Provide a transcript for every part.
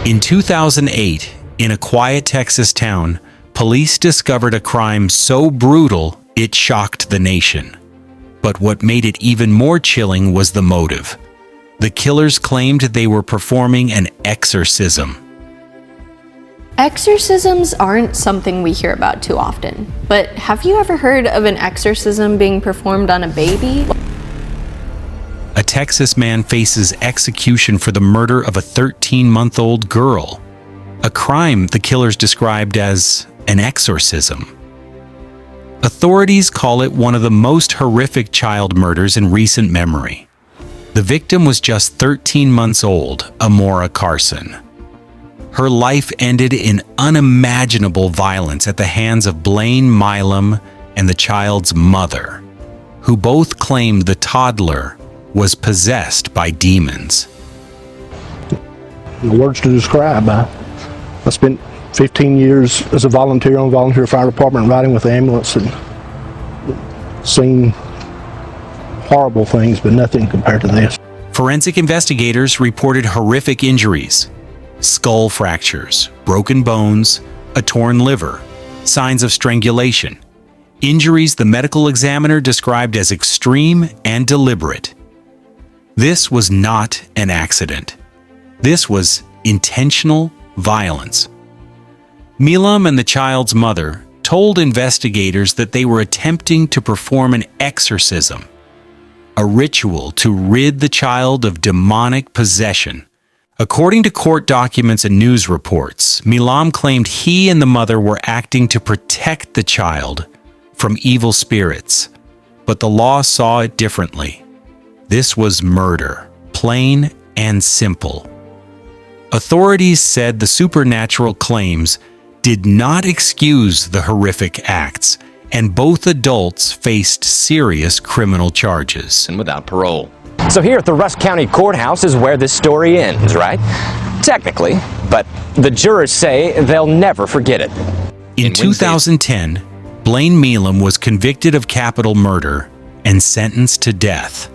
In 2008, in a quiet Texas town, police discovered a crime so brutal it shocked the nation. But what made it even more chilling was the motive. The killers claimed they were performing an exorcism. Exorcisms aren't something we hear about too often, but have you ever heard of an exorcism being performed on a baby? A Texas man faces execution for the murder of a 13-month-old girl, a crime the killers described as an exorcism. Authorities call it one of the most horrific child murders in recent memory. The victim was just 13 months old, Amora Carson. Her life ended in unimaginable violence at the hands of Blaine Milam and the child's mother, who both claimed the toddler was possessed by demons. The words to describe. I spent 15 years as a volunteer on volunteer fire department riding with the ambulance and seen horrible things, but nothing compared to this. Forensic investigators reported horrific injuries: skull fractures, broken bones, a torn liver, signs of strangulation. Injuries the medical examiner described as extreme and deliberate. This was not an accident. This was intentional violence. Milam and the child's mother told investigators that they were attempting to perform an exorcism, a ritual to rid the child of demonic possession. According to court documents and news reports, Milam claimed he and the mother were acting to protect the child from evil spirits, but the law saw it differently. This was murder, plain and simple. Authorities said the supernatural claims did not excuse the horrific acts, and both adults faced serious criminal charges. And without parole. So here at the Rusk County Courthouse is where this story ends, right? Technically, but the jurors say they'll never forget it. In 2010, Blaine Milam was convicted of capital murder and sentenced to death.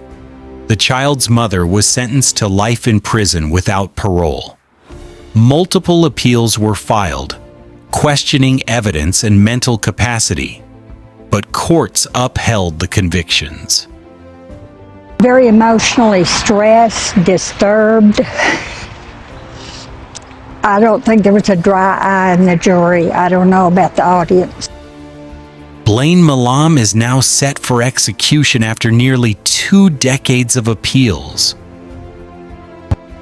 The child's mother was sentenced to life in prison without parole. Multiple appeals were filed, questioning evidence and mental capacity, but courts upheld the convictions. Very emotionally stressed, disturbed. I don't think there was a dry eye in the jury. I don't know about the audience. Blaine Milam is now set for execution after nearly 2 decades of appeals.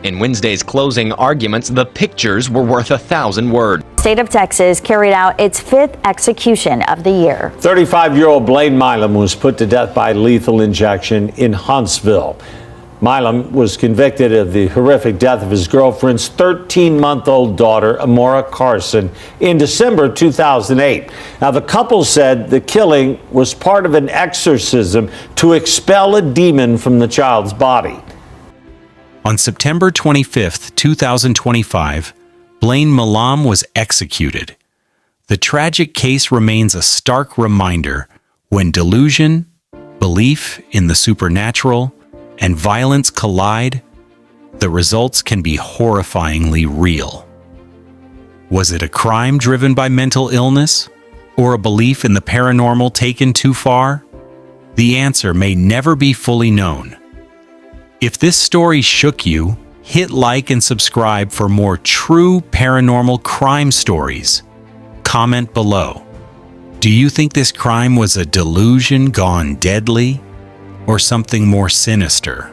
In Wednesday's closing arguments, the pictures were worth 1,000 words. The state of Texas carried out its 5th execution of the year. 35-year-old Blaine Milam was put to death by lethal injection in Huntsville. Milam was convicted of the horrific death of his girlfriend's 13-month-old daughter, Amora Carson, in December 2008. Now, the couple said the killing was part of an exorcism to expel a demon from the child's body. On September 25, 2025, Blaine Milam was executed. The tragic case remains a stark reminder: when delusion, belief in the supernatural, and violence collide, the results can be horrifyingly real. Was it a crime driven by mental illness, or a belief in the paranormal taken too far? The answer may never be fully known. If this story shook you, hit like and subscribe for more true paranormal crime stories. Comment below. Do you think this crime was a delusion gone deadly, or something more sinister?